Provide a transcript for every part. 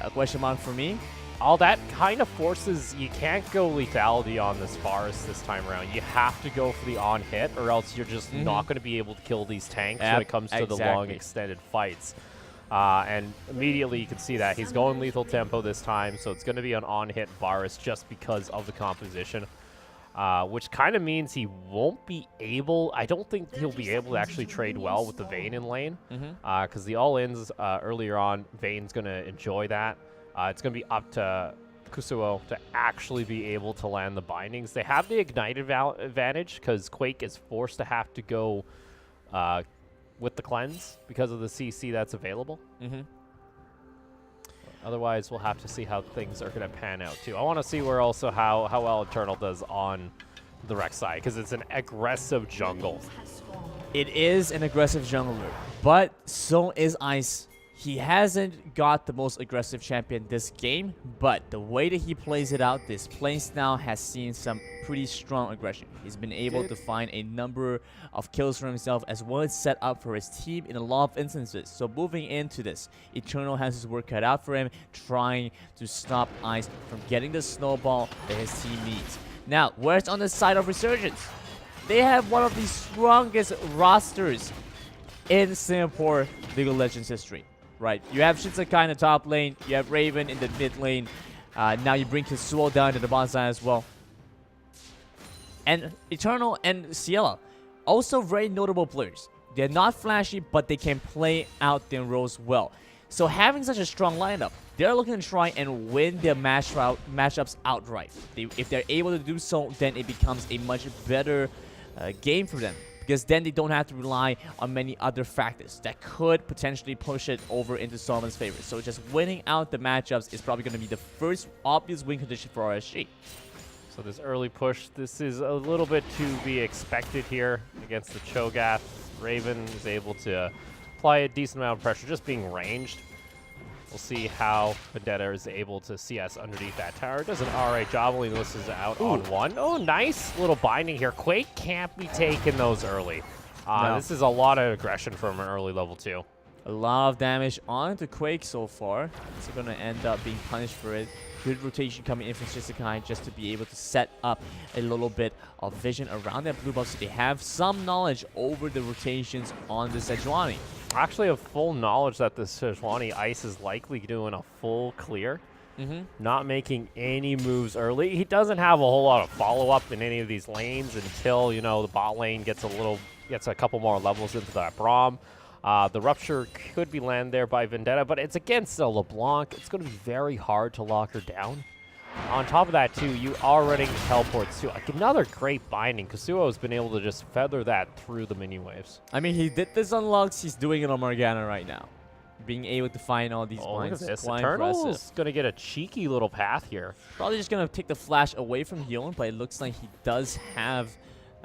a question mark for me. All that kind of forces, you can't go lethality on this Forest this time around. You have to go for the on hit, or else you're just not going to be able to kill these tanks when it comes to the long extended fights. And immediately you can see that he's going lethal tempo this time, so it's going to be an on hit Varus just because of the composition. Which kind of means he won't be able, I don't think he'll be able to actually trade well with the Vayne in lane. Because the all-ins earlier on, Vayne's going to enjoy that. It's going to be up to Kusuo to actually be able to land the bindings. They have the ignited advantage because Quake is forced to have to go with the cleanse because of the CC that's available. Otherwise, we'll have to see how things are going to pan out, too. I want to see where also how well Eternal does on the Rex side, because it's an aggressive jungle. It is an aggressive jungler, but so is Ice. He hasn't got the most aggressive champion this game, but the way that he plays it out, this playstyle has seen some pretty strong aggression. He's been able to find a number of kills for himself as well as set up for his team in a lot of instances. So moving into this, Eternal has his work cut out for him, trying to stop Ice from getting the snowball that his team needs. Now, where's on the side of Resurgence? They have one of the strongest rosters in Singapore League of Legends history. Right, you have Shinsekai in the top lane, you have Raven in the mid lane, now you bring Kisuo down to the bottom side as well. And Eternal and Ciela, also very notable players. They're not flashy, but they can play out their roles well. So having such a strong lineup, they're looking to try and win their matchups outright. If they're able to do so, then it becomes a much better game for them. Because then they don't have to rely on many other factors that could potentially push it over into someone's favor. So just winning out the matchups is probably going to be the first obvious win condition for RSG. So this early push, this is a little bit to be expected here against the Cho'Gath. Raven is able to apply a decent amount of pressure, just being ranged. We'll see how Vendetta is able to CS underneath that tower. Does an alright job. Only misses out on one. Oh, nice little binding here. Quake can't be taking those early. No. This is a lot of aggression from an early level 2. A lot of damage onto Quake so far. It's going to end up being punished for it. Good rotation coming in from Shinsekai just to be able to set up a little bit of vision around that blue buff so they have some knowledge over the rotations on the Sejuani. Actually have full knowledge that the Sejuani Ice is likely doing a full clear. Not making any moves early. He doesn't have a whole lot of follow-up in any of these lanes until, you know, the bot lane gets a couple more levels into that Braum. The Rupture could be landed there by Vendetta, but it's against a LeBlanc. It's going to be very hard to lock her down. On top of that, too, you are running teleports, too. Like another great binding. Kasuo has been able to just feather that through the mini waves. I mean, he did this on Lux. He's doing it on Morgana right now. Being able to find all these binds. Look at this. Eternal's going to get a cheeky little path here. Probably just going to take the flash away from Hyun, but it looks like he does have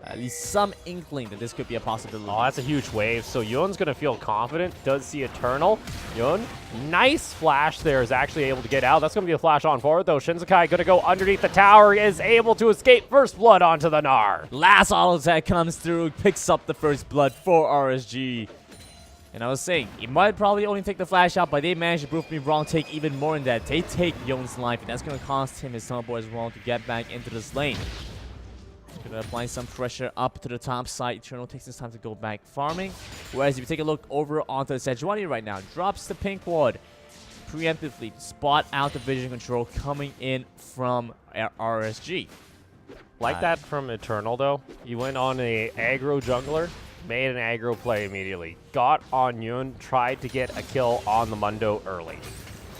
at least some inkling that this could be a possibility. Oh, that's a huge wave. So Yun's going to feel confident. Does see Eternal. Yun, nice flash there, is actually able to get out. That's going to be a flash on forward, though. Shinsekai going to go underneath the tower, is able to escape first blood onto the Gnar. Last auto attack comes through, picks up the first blood for RSG. And I was saying, he might probably only take the flash out, but they managed to prove me wrong, take even more than that. They take Yun's life, and that's going to cost him his teleport as well to get back into this lane. Gonna apply some pressure up to the top side. Eternal takes his time to go back farming. Whereas if you take a look over onto the Sejuani right now, drops the pink ward preemptively, spot out the vision control coming in from RSG. Like that from Eternal, though. You went on a aggro jungler, made an aggro play immediately. Got on Yun, tried to get a kill on the Mundo early.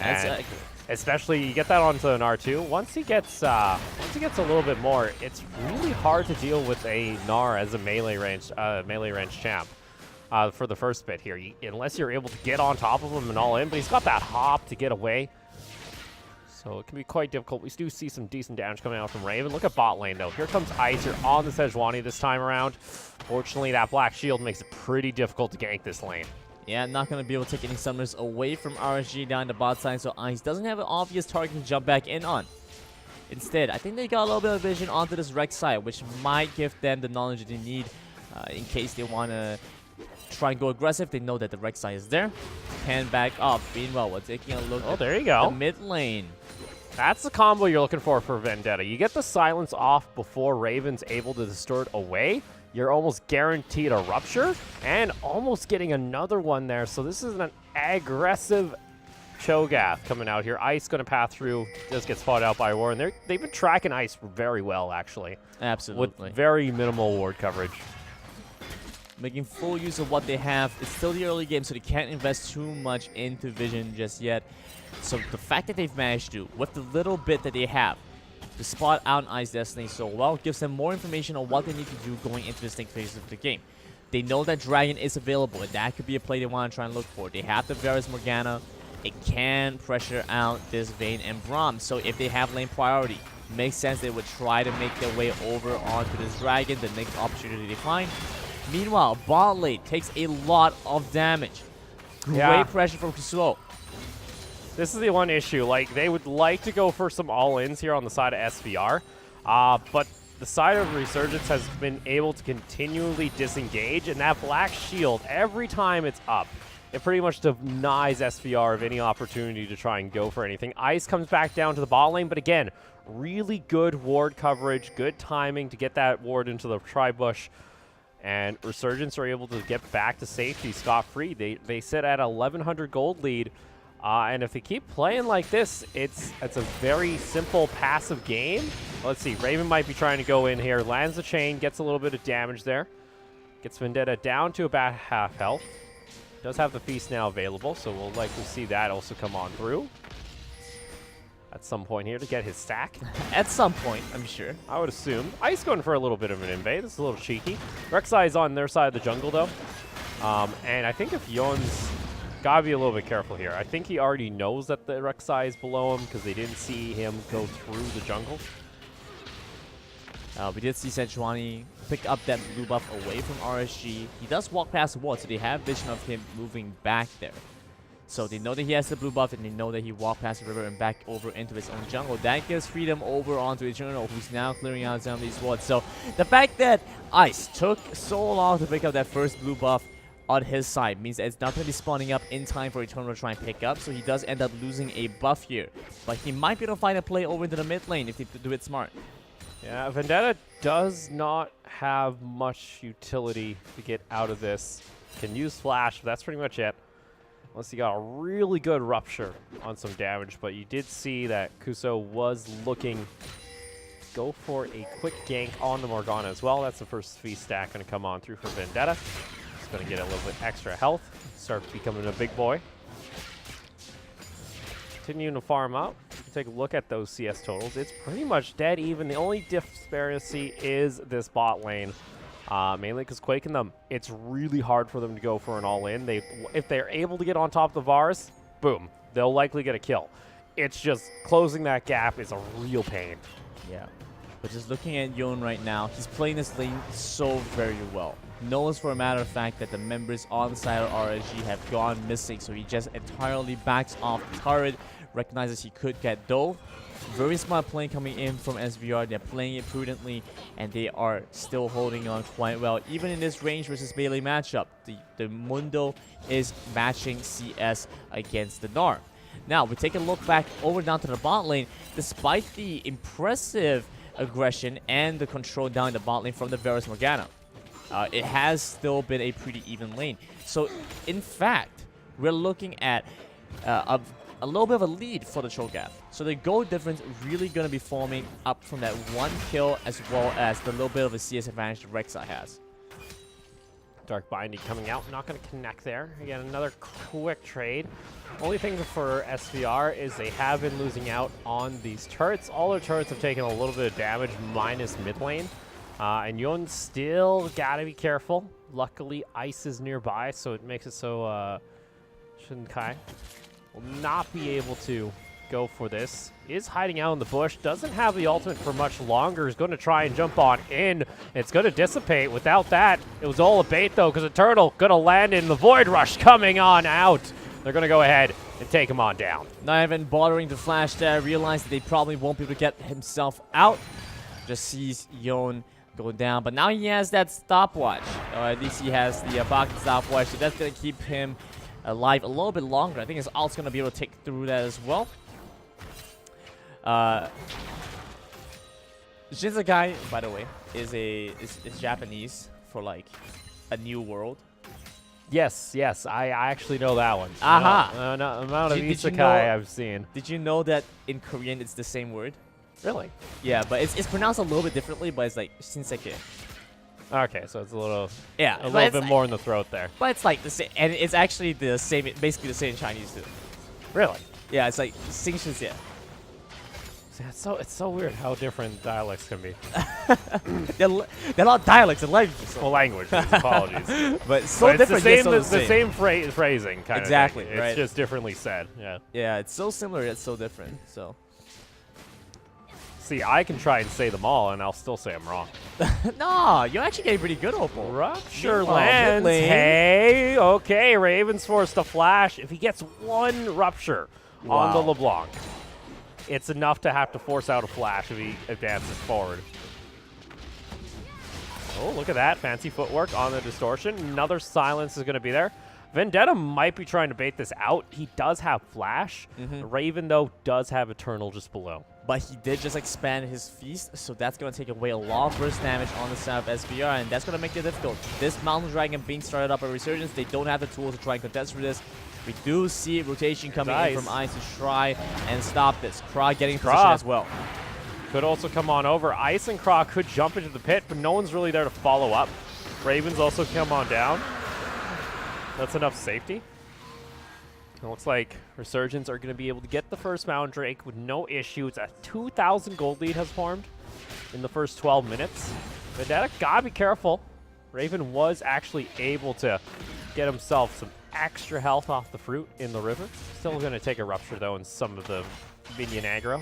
And especially, you get that onto an R2. Once he gets a little bit more, it's really hard to deal with a Gnar as a melee range champ for the first bit here. Unless you're able to get on top of him and all in, but he's got that hop to get away. So it can be quite difficult. We do see some decent damage coming out from Raven. Look at bot lane, though. Here comes Ice. You're on the Sejuani this time around. Fortunately, that black shield makes it pretty difficult to gank this lane. Yeah, not going to be able to take any summoners away from RSG down the bot side, so Ice doesn't have an obvious target to jump back in on. Instead, I think they got a little bit of vision onto this Rex side, which might give them the knowledge that they need in case they want to try and go aggressive. They know that the Rek'Sai is there. Can back up. Meanwhile, we're taking a look at there you go. the mid lane. That's the combo you're looking for Vendetta. You get the silence off before Raven's able to distort away. You're almost guaranteed a rupture and almost getting another one there. So this is an aggressive Cho'Gath coming out here. Ice going to pass through. Does get spotted out by Ward. And they've been tracking Ice very well, actually. Absolutely. With very minimal ward coverage. Making full use of what they have. It's still the early game, so they can't invest too much into vision just yet. So the fact that they've managed to, with the little bit that they have, to spot out Ice Destiny so well, gives them more information on what they need to do going into this next phase of the game. They know that Dragon is available, and that could be a play they want to try and look for. They have the Varus Morgana. It can pressure out this Vayne and Braum. So if they have lane priority, makes sense they would try to make their way over onto this Dragon, the next opportunity they find. Meanwhile, bot lane takes a lot of damage. Great pressure from Kusuo. This is the one issue. Like, they would like to go for some all-ins here on the side of SVR, but the side of Resurgence has been able to continually disengage, and that Black Shield, every time it's up, it pretty much denies SVR of any opportunity to try and go for anything. Ice comes back down to the bot lane, but again, really good ward coverage, good timing to get that ward into the tri-bush, and Resurgence are able to get back to safety scot-free. They sit at a 1,100 gold lead. And if they keep playing like this, it's a very simple passive game. Let's see, Raven might be trying to go in here. Lands the chain, gets a little bit of damage there. Gets Vendetta down to about half health. Does have the Feast now available, so we'll likely see that also come on through at some point here to get his stack. At some point, I'm sure. I would assume. Ice going for a little bit of an invade. This is a little cheeky. Rek'Sai is on their side of the jungle, though. And I think if Yon's gotta be a little bit careful here. I think he already knows that the Rek'Sai is below him because they didn't see him go through the jungle. We did see Sejuani pick up that blue buff away from RSG. He does walk past the wall, so they have vision of him moving back there. So they know that he has the blue buff, and they know that he walked past the river and back over into his own jungle. That gives freedom over onto Eternal, who's now clearing out some of these wards. So the fact that Ice took so long to pick up that first blue buff on his side means that it's not going to be spawning up in time for Eternal to try and pick up, so he does end up losing a buff here. But he might be able to find a play over into the mid lane if they do it smart. Yeah, Vendetta does not have much utility to get out of this. Can use Flash, but that's pretty much it. Unless he got a really good Rupture on some damage, but you did see that Kuso was looking to go for a quick gank on the Morgana as well. That's the first Feast stack going to come on through for Vendetta. Going to get a little bit extra health, start becoming a big boy. Continuing to farm out. You can take a look at those CS totals. It's pretty much dead even. The only disparity is this bot lane, mainly because Quake and them, it's really hard for them to go for an all-in. If they're able to get on top of the Varus, boom, they'll likely get a kill. It's just closing that gap is a real pain. Yeah, but just looking at Yon right now, he's playing this lane so very well. Knows for a matter of fact that the members on the side of RSG have gone missing, so he just entirely backs off the turret, recognizes he could get dove. Very smart play coming in from SVR. They're playing it prudently, and they are still holding on quite well. Even in this range versus melee matchup, the Mundo is matching CS against the Gnar. Now, we take a look back over down to the bot lane. Despite the impressive aggression and the control down the bot lane from the Varus Morgana, it has still been a pretty even lane. So, in fact, we're looking at a little bit of a lead for the Cho'Gath. So the goal difference really going to be forming up from that one kill, as well as the little bit of a CS advantage that Rek'Sai has. Dark Binding coming out, not going to connect there. Again, another quick trade. Only thing for SVR is they have been losing out on these turrets. All their turrets have taken a little bit of damage, minus mid lane. And Yon still got to be careful. Luckily, Ice is nearby, so it makes it so Shinkai will not be able to go for this. Is hiding out in the bush. Doesn't have the ultimate for much longer. Is going to try and jump on in. It's going to dissipate. Without that, it was all a bait, though, because the turtle going to land in the Void Rush coming on out. They're going to go ahead and take him on down. Not even bothering to flash there. Realize that they probably won't be able to get himself out. Just sees Yon Go down, but now he has that stopwatch. Or at least he has the pocket stopwatch, so that's going to keep him alive a little bit longer. I think his ult's going to be able to take through that as well. Shinsekai, by the way, is Japanese for like a new world. Yes, I actually know that one. Aha. Amount of isekai you know, I've seen. Did you know that in Korean it's the same word? Really? Yeah, but it's pronounced a little bit differently, but it's like shinseki. Okay, so it's a little bit more in the throat there. But it's like the same, and it's actually the same, basically the same in Chinese too. Really? Yeah, it's like sing shizia. It's so weird how different dialects can be. There are a lot of dialects and languages. Well, languages, apologies. But so different. It's the same phrasing, kind exactly, of thing. It's right. just differently said. Yeah. Yeah, it's so similar yet so different. So. See, I can try and say them all, and I'll still say I'm wrong. No, you're actually getting pretty good, Opal. Rupture lands. Hey, okay, Raven's forced to flash. If he gets one Rupture on the LeBlanc, it's enough to have to force out a flash if he advances forward. Oh, look at that. Fancy footwork on the distortion. Another silence is going to be there. Vendetta might be trying to bait this out. He does have flash. Raven, though, does have Eternal just below. But he did just expand his feast, so that's going to take away a lot of burst damage on the side of SVR, and that's going to make it difficult. This Mountain Dragon being started up at Resurgence, they don't have the tools to try and contest for this. We do see rotation coming in from Ice to try and stop this. Kra getting position as well. Could also come on over. Ice and Kra could jump into the pit, but no one's really there to follow up. Ravens also come on down. That's enough safety. It looks like Resurgence are going to be able to get the first Mountain Drake with no issues. A 2,000 gold lead has formed in the first 12 minutes. Vendetta, gotta be careful. Raven was actually able to get himself some extra health off the fruit in the river. Still going to take a Rupture, though, in some of the minion aggro.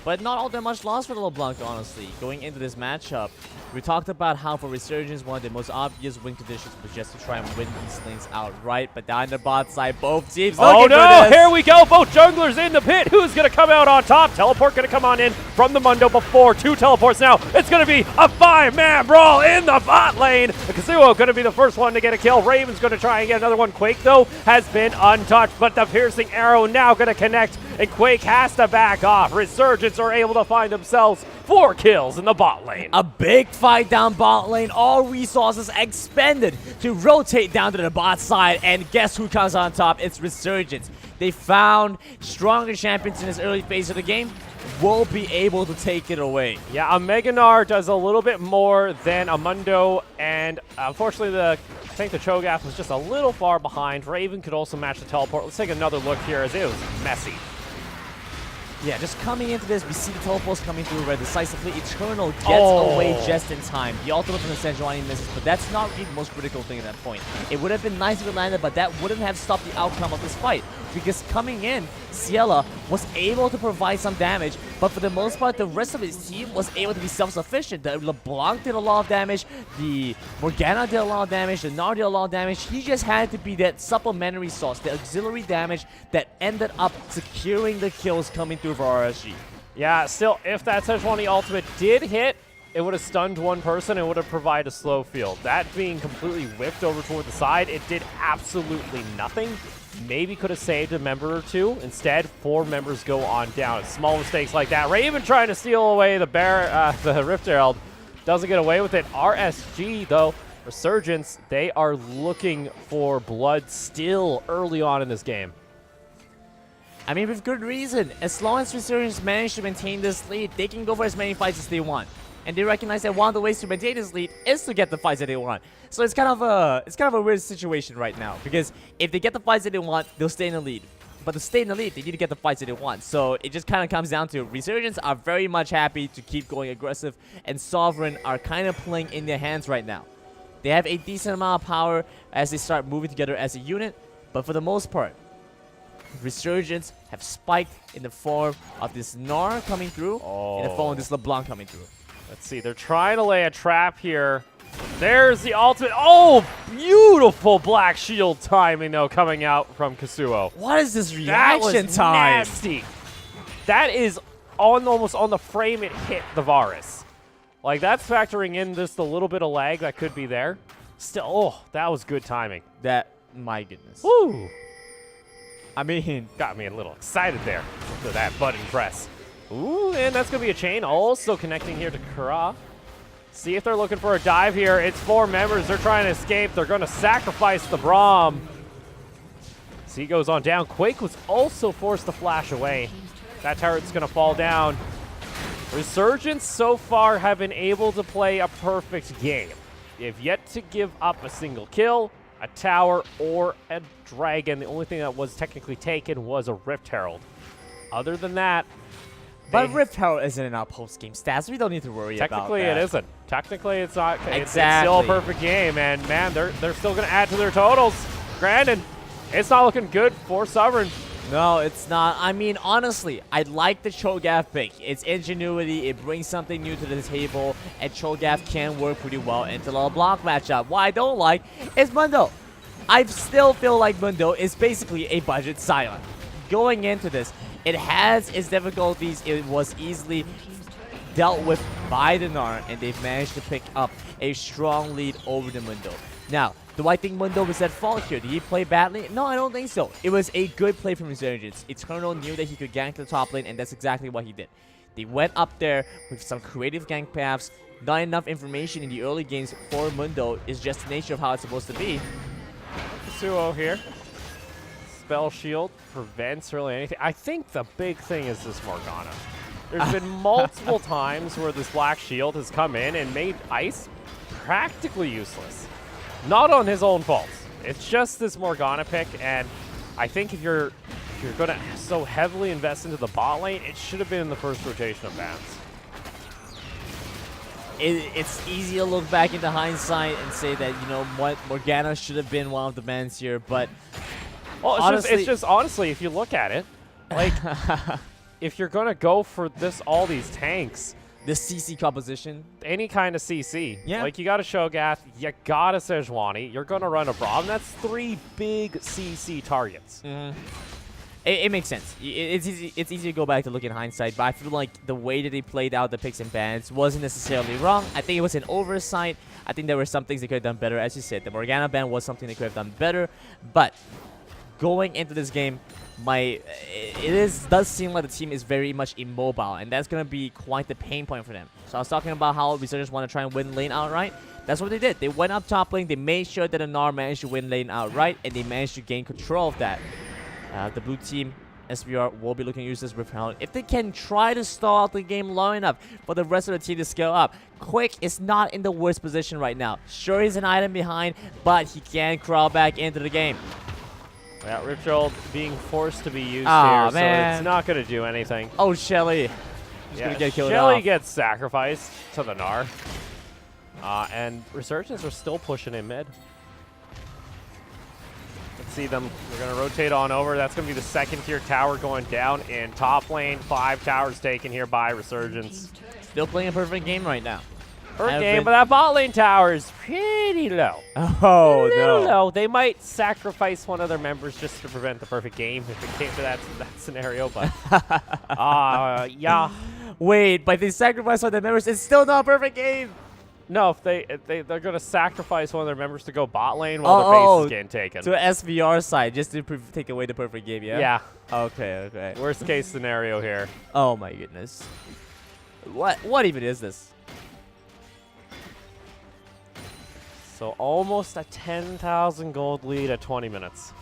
But not all that much loss for the LeBlanc, honestly. Going into this matchup, we talked about how for Resurgence, one of the most obvious win conditions was just to try and win these lanes outright. But down the bot side, both teams looking for this. Here we go. Both junglers in the pit. Who's going to come out on top? Teleport going to come on in from the Mundo before. 2 teleports now. It's going to be a 5-man brawl in the bot lane. Kazuo going to be the first one to get a kill. Raven's going to try and get another one. Quake, though, has been untouched. But the piercing arrow now going to connect, and Quake has to back off. Resurgence are able to find themselves 4 kills in the bot lane. A big fight down bot lane. All resources expended to rotate down to the bot side. And guess who comes on top? It's Resurgence. They found stronger champions in this early phase of the game. Will be able to take it away. Yeah, a Meganar does a little bit more than a Mundo. And unfortunately, I think the Cho'Gath was just a little far behind. Raven could also match the teleport. Let's take another look here as it was messy. Yeah, just coming into this, we see the teleports coming through where decisively Eternal gets away just in time. The ultimate from the Sejuani misses, but that's not really the most critical thing at that point. It would have been nice if it landed, but that wouldn't have stopped the outcome of this fight. Because coming in, Ciela was able to provide some damage, but for the most part, the rest of his team was able to be self-sufficient. The LeBlanc did a lot of damage, the Morgana did a lot of damage, the Gnar did a lot of damage. He just had to be that supplementary sauce, the auxiliary damage that ended up securing the kills coming through for RSG. Yeah, still, if that Sejuani ultimate did hit, it would have stunned one person and would have provided a slow field. That being completely whipped over toward the side, it did absolutely nothing. Maybe could have saved a member or two. Instead, 4 members go on down. Small mistakes like that. Raven trying to steal away the Rift Herald. Doesn't get away with it. RSG, though, Resurgence, they are looking for blood still early on in this game. I mean, with good reason. As long as Resurgence manage to maintain this lead, they can go for as many fights as they want. And they recognize that one of the ways to maintain this lead is to get the fights that they want. So it's kind of a weird situation right now, because if they get the fights that they want, they'll stay in the lead. But to stay in the lead, they need to get the fights that they want. So it just kind of comes down to Resurgence are very much happy to keep going aggressive, and Sovereign are kind of playing in their hands right now. They have a decent amount of power as they start moving together as a unit, but for the most part, Resurgence have spiked in the form of this Gnar coming through, in the form of this LeBlanc coming through. Let's see, they're trying to lay a trap here. There's the ultimate. Oh, beautiful Black Shield timing, though, coming out from Kazuo. What is this reaction time? Nasty. That is almost on the frame it hit the Varus. Like, that's factoring in just a little bit of lag that could be there. Still, oh, that was good timing. My goodness. Woo! I mean, got me a little excited there after that button press. Ooh, and that's going to be a chain. Also connecting here to Kara. See if they're looking for a dive here. It's 4 members. They're trying to escape. They're going to sacrifice the Braum. See, goes on down. Quake was also forced to flash away. That turret's going to fall down. Resurgence so far have been able to play a perfect game. They've yet to give up a single kill, a tower, or a dragon. The only thing that was technically taken was a Rift Herald. Other than that, but Rift Herald isn't in our post-game stats. We don't need to worry about that. Technically, it isn't. Technically, it's not. Exactly. It's still a perfect game, and man, they're still going to add to their totals. Granted, it's not looking good for Sovereign. No, it's not. I mean, honestly, I like the Cho'Gath pick. It's ingenuity. It brings something new to the table, and Cho'Gath can work pretty well into a block matchup. What I don't like is Mundo. I still feel like Mundo is basically a budget Silent. Going into this, it has its difficulties. It was easily dealt with by the Gnar, and they've managed to pick up a strong lead over the Mundo. Now, do I think Mundo was at fault here? Did he play badly? No, I don't think so. It was a good play from Resurgence. Eternal knew that he could gank the top lane, and that's exactly what he did. They went up there with some creative gank paths. Not enough information in the early games for Mundo is just the nature of how it's supposed to be. Suo here. Spell Shield prevents really anything. I think the big thing is this Morgana. There's been multiple times where this Black Shield has come in and made Ice practically useless. Not on his own fault. It's just this Morgana pick, and I think if you're going to so heavily invest into the bot lane, it should have been in the first rotation of bans. It's easy to look back into hindsight and say that, you know what, Morgana should have been one of the bans here, but well, honestly, it's just honestly, if you look at it, like, if you're going to go for all these tanks, the CC composition, any kind of CC. Yeah. Like, you got a Cho'Gath, you got a Sejuani, you're going to run a Braum. That's 3 big CC targets. Mm-hmm. It makes sense. It's easy to go back to look in hindsight, but I feel like the way that they played out the picks and bans wasn't necessarily wrong. I think it was an oversight. I think there were some things they could have done better. As you said, the Morgana ban was something they could have done better, but going into this game, does seem like the team is very much immobile, and that's going to be quite the pain point for them. So I was talking about how Resurgence want to try and win lane outright. That's what they did. They went up top lane, they made sure that the Gnar managed to win lane outright, and they managed to gain control of that. The blue team, SVR, will be looking to use this Rift Herald. If they can try to stall out the game long enough for the rest of the team to scale up, Quick is not in the worst position right now. Sure, he's an item behind, but he can crawl back into the game. Yeah, Rift Herald being forced to be used here, man. so it's not going to do anything. Oh, Shelly. He's going to get killed Shelly off. gets sacrificed to the Gnar. And Resurgence are still pushing in mid. Let's see them. They're going to rotate on over. That's going to be the second tier tower going down in top lane. 5 towers taken here by Resurgence. Still playing a perfect game right now. Perfect game, but that bot lane tower is pretty low. Oh, no. Low. They might sacrifice one of their members just to prevent the perfect game if it came to that scenario, but yeah. Wait, but they sacrifice one of their members. It's still not a perfect game. No, if they're going to sacrifice one of their members to go bot lane while the base is getting taken. To SVR side, just to take away the perfect game, yeah? Yeah. Okay. Worst case scenario here. Oh my goodness. What even is this? So almost a 10,000 gold lead at 20 minutes.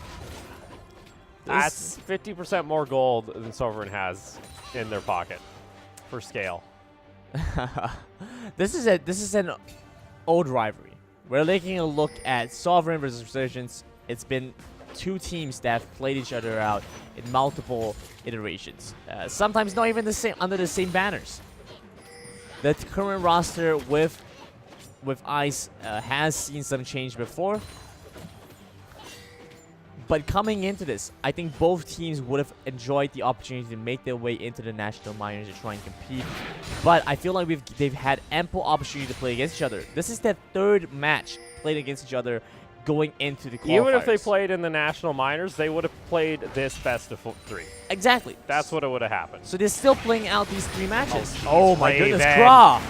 That's 50% more gold than Sovereign has in their pocket for scale. This is an old rivalry. We're taking a look at Sovereign versus Resurgence. It's been 2 teams that have played each other out in multiple iterations. Sometimes not even under the same banners. The current roster with Ice has seen some change before. But coming into this, I think both teams would have enjoyed the opportunity to make their way into the national minors to try and compete. But I feel like they've had ample opportunity to play against each other. This is their 3rd match played against each other going into the qualifiers. Even if they played in the national minors, they would have played this best of 3. Exactly. That's what it would have happened. So they're still playing out these 3 matches. Oh my Raven. goodness, Craw!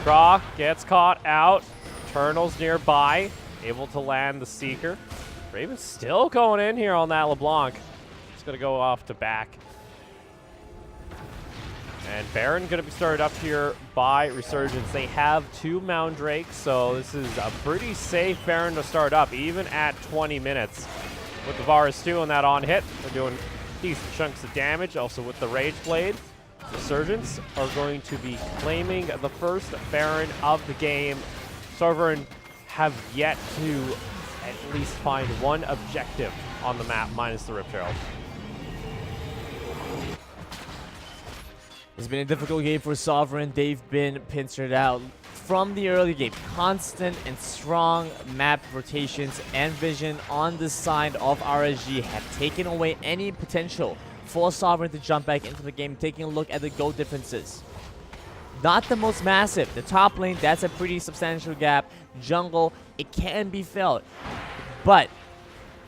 Craw gets caught out. Eternal's nearby, able to land the Seeker. Raven's still going in here on that LeBlanc. It's going to go off to back. And Baron going to be started up here by Resurgence. They have 2 Mound Drakes, so this is a pretty safe Baron to start up, even at 20 minutes. With the Varus 2 on that on hit, they're doing decent chunks of damage. Also with the Rage Blade, Resurgence are going to be claiming the first Baron of the game. Sovereign have yet to at least find one objective on the map, minus the Rift Herald. It's been a difficult game for Sovereign. They've been pincered out from the early game. Constant and strong map rotations and vision on the side of RSG have taken away any potential for Sovereign to jump back into the game. Taking a look at the goal differences. Not the most massive. The top lane, that's a pretty substantial gap. Jungle, it can be felt. But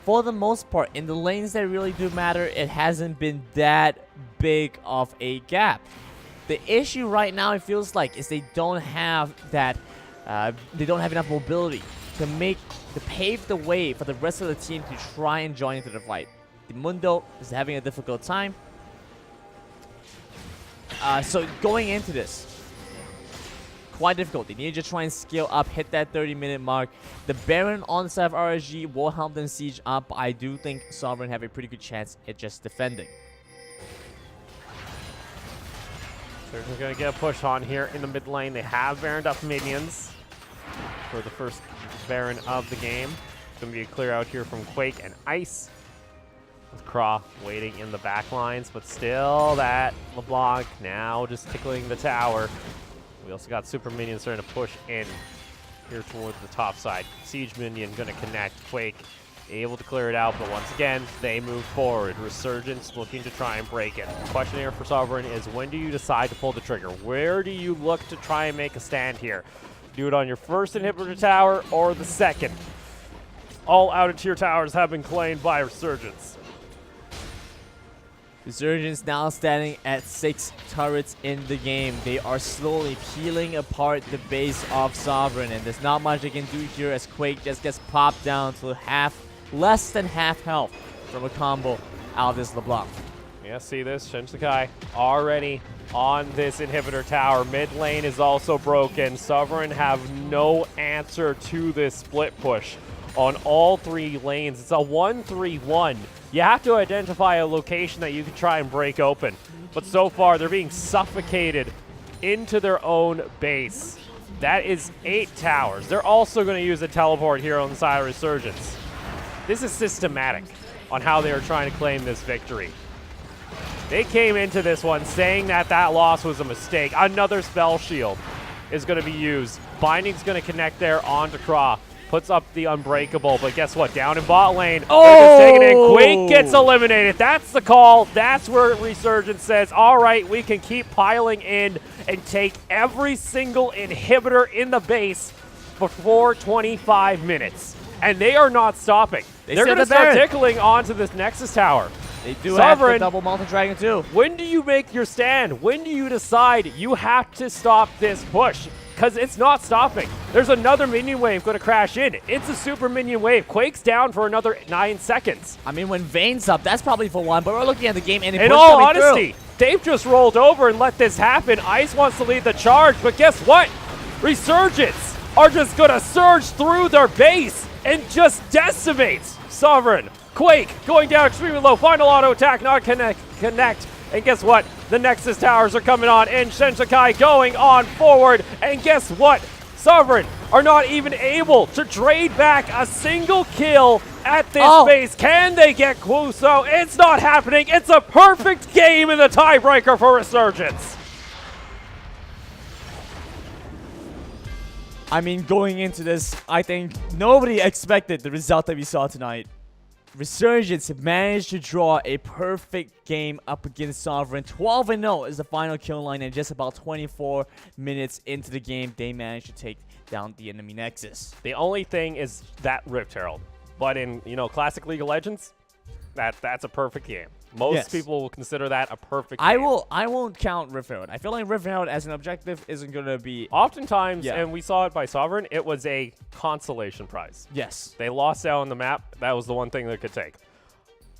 for the most part, in the lanes that really do matter, it hasn't been that big of a gap. The issue right now, it feels like, is they don't have that, they don't have enough mobility to pave the way for the rest of the team to try and join into the fight. The Mundo is having a difficult time. So going into this, quite difficult. They need to try and scale up, hit that 30-minute mark. The Baron on the side of RSG will help them siege up. I do think Sovereign have a pretty good chance at just defending. They're going to get a push on here in the mid lane. They have Baroned up minions for the first Baron of the game. It's going to be a clear out here from Quake and Ice. With Craw waiting in the back lines, but still that LeBlanc now just tickling the tower. We also got super minions starting to push in here towards the top side. Siege minion going to connect. Quake able to clear it out, but once again, they move forward. Resurgence looking to try and break it. The question here for Sovereign is, when do you decide to pull the trigger? Where do you look to try and make a stand here? Do it on your first inhibitor tower or the second? All outer tier towers have been claimed by Resurgence. Resurgence now standing at 6 turrets in the game. They are slowly peeling apart the base of Sovereign, and there's not much they can do here as Quake just gets popped down to less than half health from a combo out of this LeBlanc. Yeah, see this? Shinsekai already on this inhibitor tower. Mid lane is also broken. Sovereign have no answer to this split push on all 3 lanes. It's a 1-3-1. You have to identify a location that you can try and break open. But so far, they're being suffocated into their own base. That is 8 towers. They're also going to use a teleport here on the side of Resurgence. This is systematic on how they are trying to claim this victory. They came into this one saying that that loss was a mistake. Another spell shield is going to be used. Binding's going to connect there onto Craw. Puts up the unbreakable, but guess what? Down in bot lane, oh! taken in. Quake gets eliminated. That's the call. That's where Resurgence says, all right, we can keep piling in and take every single inhibitor in the base before 25 minutes. And they are not stopping. They're going to start tickling onto this Nexus tower. They do have the double multi-dragon too. When do you make your stand? When do you decide you have to stop this push? Because it's not stopping. There's another minion wave going to crash in. It's a super minion wave. Quake's down for another 9 seconds. I mean, when Vayne's up, that's probably for one, but we're looking at the game and in all honesty, they've just rolled over and let this happen. Ice wants to lead the charge, but guess what? Resurgence are just going to surge through their base and just decimate Sovereign. Quake going down extremely low. Final auto attack, not connect. And guess what? The Nexus towers are coming on, and Shinsekai going on forward. And guess what? Sovereign are not even able to trade back a single kill at this base. Can they get Kuso? It's not happening. It's a perfect game in the tiebreaker for Resurgence. I mean, going into this, I think nobody expected the result that we saw tonight. Resurgence managed to draw a perfect game up against Sovereign. 12-0 is the final kill line, and just about 24 minutes into the game, they managed to take down the enemy Nexus. The only thing is that Rift Herald. But in, classic League of Legends, that's a perfect game. Most people will consider that a perfect I game. won't count Rift Herald. I feel like Rift Herald as an objective isn't going to be... Oftentimes, and we saw it by Sovereign, it was a consolation prize. Yes. They lost out on the map. That was the one thing they could take.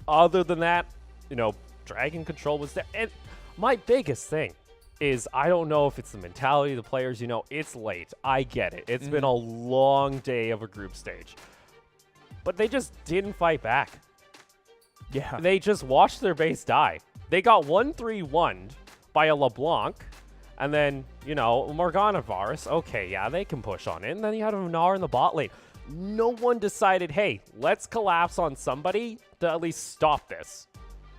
Other than that, you know, Dragon Control was there. And my biggest thing is I don't know if it's the mentality of the players. You know, it's late. I get it. It's been a long day of a group stage. But they just didn't fight back. Yeah. They just watched their base die. They got 1-3-1'd by a LeBlanc. And then, you know, Morgana Varus. Okay, yeah, they can push on it. And then you had a Gnar in the bot lane. No one decided, hey, let's collapse on somebody to at least stop this.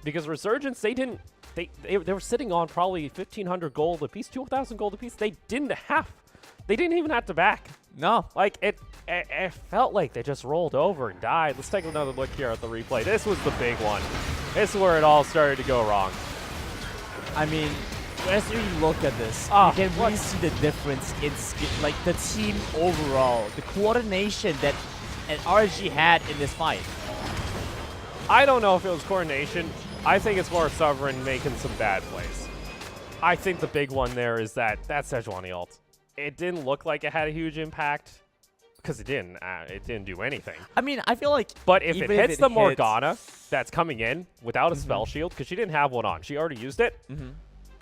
Because Resurgence, they didn't... They were sitting on probably 1,500 gold apiece, 2,000 gold apiece. They didn't even have to back. No. Like, it felt like they just rolled over and died. Let's take another look here at the replay. This was the big one. This is where it all started to go wrong. I mean, as you look at this, you can really see the difference in like the team overall, the coordination that an RSG had in this fight. I don't know if it was coordination. I think it's more Sovereign making some bad plays. I think the big one there is that Sejuani ult. It didn't look like it had a huge impact because it didn't. It didn't do anything. I mean, I feel like... But if it hits the Morgana that's coming in without a spell shield, because she didn't have one on. She already used it.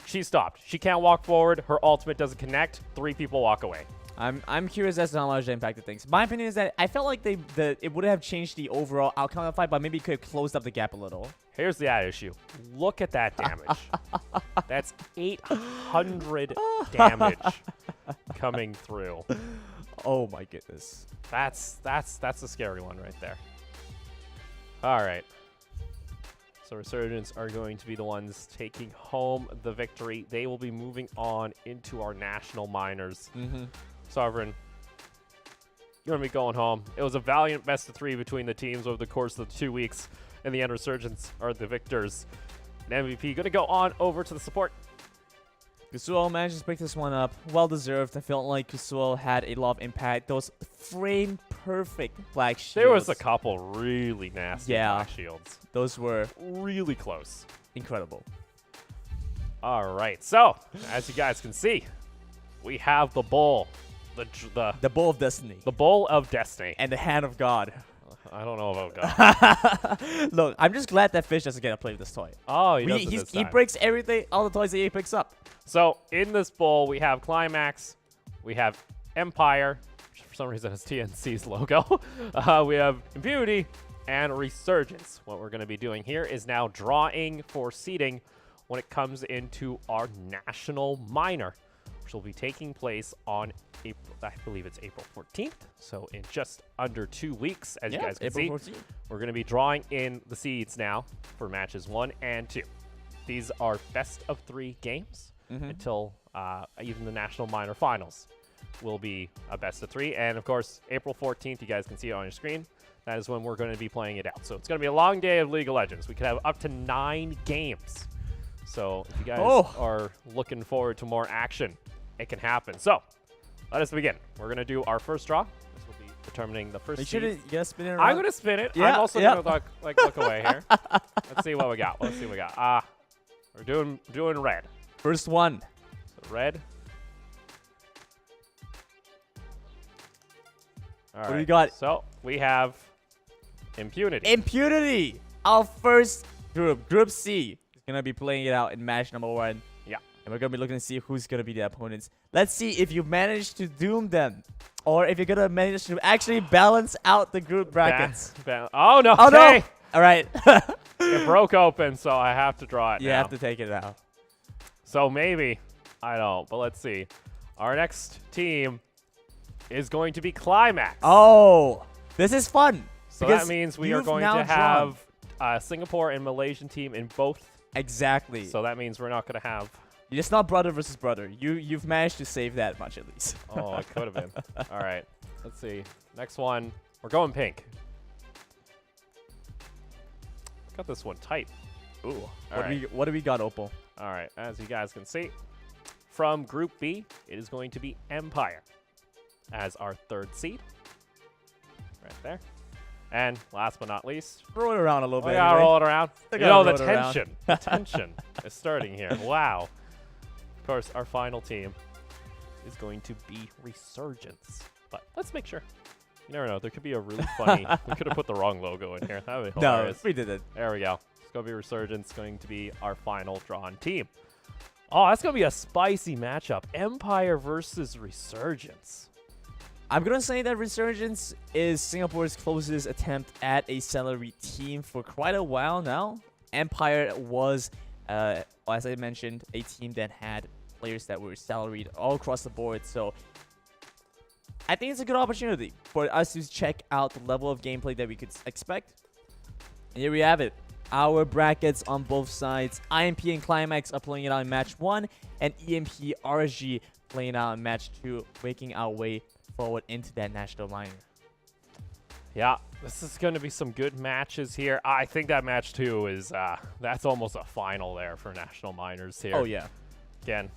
She stopped. She can't walk forward. Her ultimate doesn't connect. 3 people walk away. I'm curious as to how much it impacted things. My opinion is that I felt like it would have changed the overall outcome of the fight, but maybe it could have closed up the gap a little. Here's the issue. Look at that damage. That's 800 damage coming through. Oh my goodness. That's a scary one right there. All right. So Resurgence are going to be the ones taking home the victory. They will be moving on into our national minors. Sovereign, you're going to be going home. It was a valiant best of 3 between the teams over the course of the 2 weeks. In the end, Resurgence are the victors. And MVP going to go on over to the support. Kusuo managed to pick this one up. Well deserved. I felt like Kusuo had a lot of impact. Those frame perfect black shields. There was a couple really nasty black shields. Those were really close. Incredible. All right. So, as you guys can see, we have the bowl. The bowl of destiny. The bowl of destiny. And the hand of God. I don't know about God. Look, I'm just glad that Fish doesn't get to play with this toy. Oh, he breaks everything, all the toys that he picks up. So, in this bowl, we have Climax, we have Empire, which for some reason has TNC's logo. We have Impunity, and Resurgence. What we're going to be doing here is now drawing for seeding when it comes into our national minor, which will be taking place on April, I believe it's April 14th. So in just under 2 weeks, as you guys can see, we're going to be drawing in the seeds now for matches 1 and 2. These are best of 3 games until even the national minor finals will be a best of 3. And of course, April 14th, you guys can see it on your screen. That is when we're going to be playing it out. So it's going to be a long day of League of Legends. We could have up to 9 games. So if you guys are looking forward to more action, it can happen. So let us begin. We're going to do our first draw. This will be determining the first seed. You gotta spin it around. I'm going to spin it. Yeah, I'm also going to look away here. Let's see what we got. Let's see what we got. We're doing red. First one. So red. All right. What do we got? So we have Impunity. Impunity! Our first group. Group C. Is going to be playing it out in match number 1. Yeah. And we're going to be looking to see who's going to be the opponents. Let's see if you manage to doom them. Or if you're going to manage to actually balance out the group brackets. Oh, no. Oh, no. All right. It broke open, so I have to draw it now. You have to take it out. So maybe. I don't. But let's see. Our next team is going to be Climax. Oh. This is fun. So that means we are going to have a Singapore and Malaysian team in both. Exactly. So that means we're not going to have... It's not brother versus brother. You've managed to save that much at least. Oh, it could have been. All right. Let's see. Next one. We're going pink. Got this one tight. Ooh. What do we got, Opal? All right. As you guys can see, from Group B, it is going to be Empire as our 3rd seed. Right there. And last but not least, Roll it around a little bit. Yeah, anyway. roll it around. They You gotta know, the roll it around. tension. The tension is starting here. Wow. Of course, our final team is going to be Resurgence. But let's make sure. You never know. There could be a really funny. We could have put the wrong logo in here. That would be No, hilarious. we did it. There we go. It's going to be Resurgence, going to be our final drawn team. Oh, that's going to be a spicy matchup. Empire versus Resurgence. I'm going to say that Resurgence is Singapore's closest attempt at a salary team for quite a while now. Empire was, as I mentioned, a team that had players that were salaried all across the board. So I think it's a good opportunity for us to check out the level of gameplay that we could expect. And here we have it. Our brackets on both sides. IMP and Climax are playing it out in match 1, and EMP RSG playing out in match 2, making our way forward into that national minor. Yeah, this is going to be some good matches here. I think that match 2 is, that's almost a final there for national minors here. Oh, yeah. Again,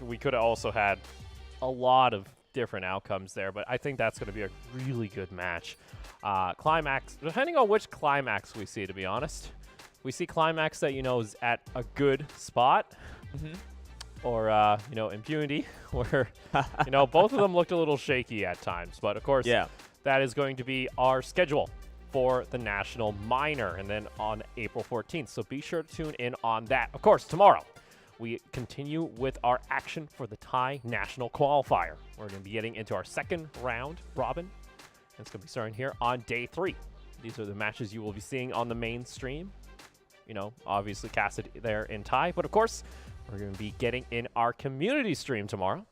we could have also had a lot of different outcomes there, but I think that's going to be a really good match. Climax, depending on which Climax we see, to be honest. We see Climax that, you know, is at a good spot. Or, you know, Impunity, where, you know, both of them looked a little shaky at times. But, of course, that is going to be our schedule for the National Minor, and then on April 14th. So be sure to tune in on that. Of course, tomorrow, we continue with our action for the Thai National Qualifier. We're going to be getting into our second round robin. And it's going to be starting here on day 3. These are the matches you will be seeing on the main stream. You know, obviously casted there in Thai. But, of course, we're going to be getting in our community stream tomorrow,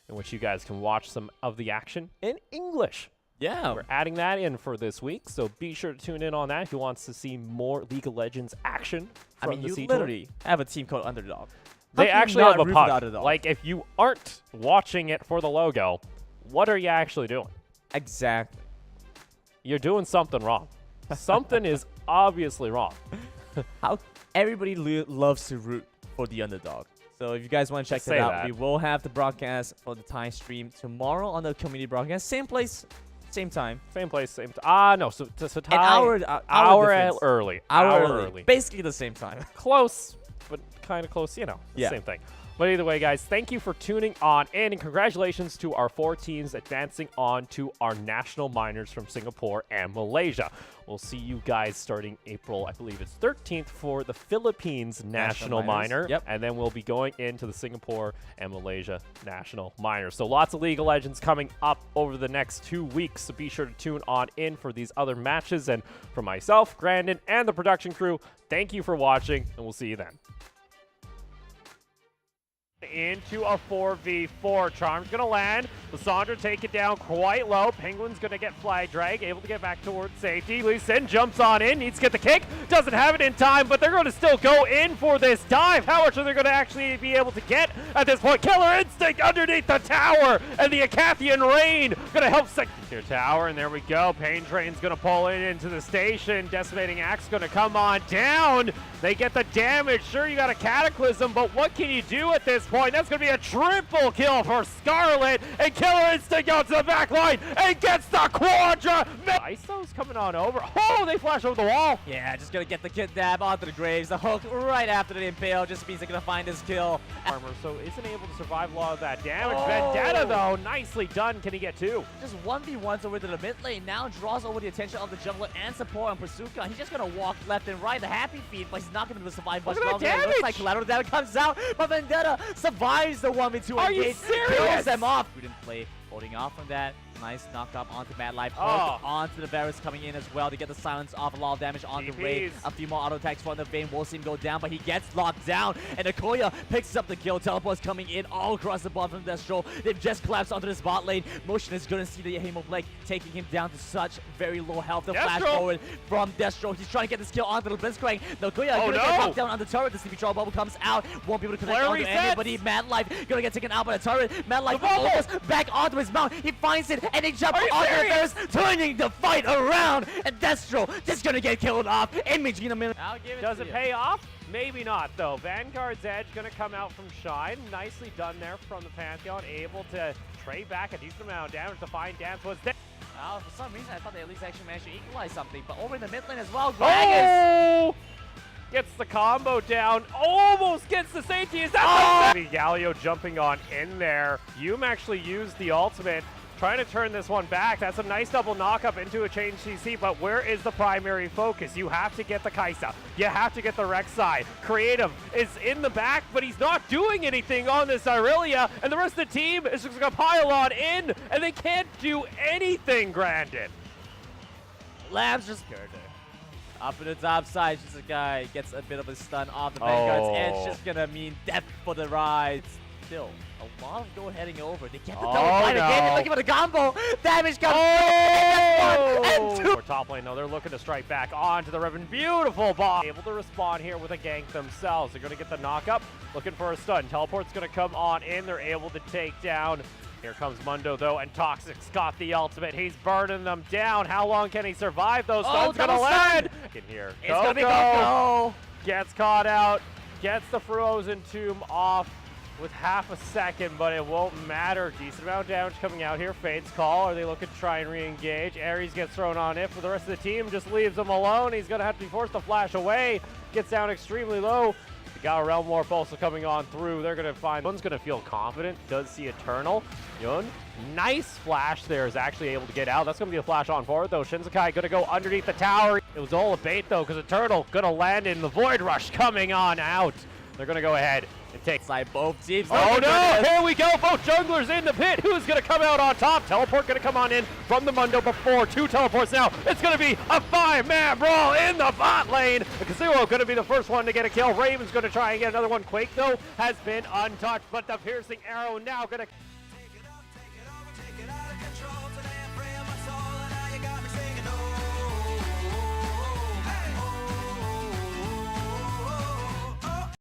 in which you guys can watch some of the action in English. Yeah. We're adding that in for this week, so be sure to tune in on that if you want to see more League of Legends action from the you C-Tour. literally have a team called Underdog. They actually have a puck. Like, if you aren't watching it for the logo, what are you actually doing? Exactly. You're doing something wrong. Something is obviously wrong. How everybody loves to root for the underdog. So if you guys want to check that out, we will have the broadcast for the Thai stream tomorrow on the community broadcast. Same place, same time. Same place, same time. No, so Thai, an hour early. Hour early. Basically the same time. Close, but kind of close, you know, same thing. But either way, guys, thank you for tuning on in, and congratulations to our 4 teams advancing on to our national minors from Singapore and Malaysia. We'll see you guys starting April, I believe it's 13th, for the Philippines national minor. And then we'll be going into the Singapore and Malaysia national minor. So lots of League of Legends coming up over the next 2 weeks. So be sure to tune on in for these other matches. And for myself, Grandin, and the production crew, thank you for watching, and we'll see you then. Into a 4v4. Charm's going to land. Lissandra take it down quite low. Penguin's going to get flag drag, able to get back towards safety. Lee Sin jumps on in, needs to get the kick. Doesn't have it in time, but they're going to still go in for this dive. How much are they going to actually be able to get at this point? Killer Instinct underneath the tower, and the Acathian Rain going to help secure tower, and there we go. Pain Train's going to pull in into the station. Decimating Axe going to come on down. They get the damage. Sure, you got a Cataclysm, but what can you do at this point? That's going to be a triple kill for Scarlet, and Killer Instinct out to the back line and gets the Quadra. ISO's coming on over. Oh, they flash over the wall. Yeah, just going to get the kidnap onto the Graves. The hook right after the impale just means they're going to find his kill. Armor, so isn't able to survive a lot of that damage. Vendetta, though, nicely done. Can he get 2? Just 1v1s over to the mid lane. Now draws over the attention of the jungler and support on Pursuka. He's just going to walk left and right. The happy feed, but he's not going to be able to survive much longer. It looks like collateral damage comes out, but Vendetta survives the 1v2 Are engage. you serious? Kills them off. We didn't play. Holding off from that. Nice knock up onto Mad Life. Onto the Varus coming in as well to get the silence off. A lot of damage on the Ray. A few more auto attacks from the Vayne. We'll see him go down, but he gets locked down. And Okoya picks up the kill. Teleport's coming in all across the board from Destro. They've just collapsed onto the spot lane. Motion is going to see the Hamo Blake taking him down to such very low health. The flash forward from Destro. He's trying to get this kill onto the Blitzcrank. Okoya going to get knocked down on the turret. The CP Troll bubble comes out. Won't be able to connect onto anybody. Mad Life going to get taken out by the turret. Mad Life almost back onto his mount. He finds it and he jumps onto the Varus, turning the fight around. And Destro just going to get killed off. Image in a minute. Does it pay off? Maybe not, though. Vanguard's Edge going to come out from Shine. Nicely done there from the Pantheon. Able to trade back a decent amount of damage to find Dance was there. For some reason, I thought they at least actually managed to equalize something, but over in the mid lane as well, Gragas! Oh! Gets the combo down, almost gets the safety. Is that the Galio jumping on in there? Hume actually used the ultimate, trying to turn this one back. That's a nice double knock-up into a chain CC, but where is the primary focus? You have to get the Kai'Sa. You have to get the Rek'Sai. Creative is in the back, but he's not doing anything on this Irelia, and the rest of the team is just going to pile on in, and they can't do anything, Grandin. Lamb's just up in the top side, just a guy gets a bit of a stun off the Vanguard's edge, just gonna mean death for the ride. Still, a lot of go heading over. They get the double fight again. They're looking for the combo. Damage comes. And two. Top lane, no, they're looking to strike back onto the Riven. Beautiful ball. Able to respond here with a gank themselves. They're gonna get the knock up. Looking for a stun. Teleport's gonna come on in. They're able to take down. Here comes Mundo, though, and Toxic's got the ultimate. He's burning them down. How long can he survive? Those stuns gonna land. In here. It's gonna be Coco. Gets caught out. Gets the Frozen Tomb off with half a second, but it won't matter. Decent amount of damage coming out here. Fade's call. Are they looking to try and re-engage? Ares gets thrown on it, but the rest of the team just leaves him alone. He's gonna have to be forced to flash away. Gets down extremely low. We got a Realm Warp also coming on through. They're going to find... Yun's going to feel confident. Does see Eternal. Yun, nice flash there, is actually able to get out. That's going to be a flash on forward, though. Shinsekai going to go underneath the tower. It was all a bait, though, because Eternal going to land in the Void Rush coming on out. They're going to go ahead and take... Side both teams. Oh, no! Here we go! Both junglers in the pit. Who's going to come out on top? Teleport going to come on in from the Mundo before. 2 teleports now. It's going to be a 5-man brawl in the bot lane. Kazuo going to be the first one to get a kill. Raven's going to try and get another one. Quake, though, has been untouched, but the piercing arrow now going to...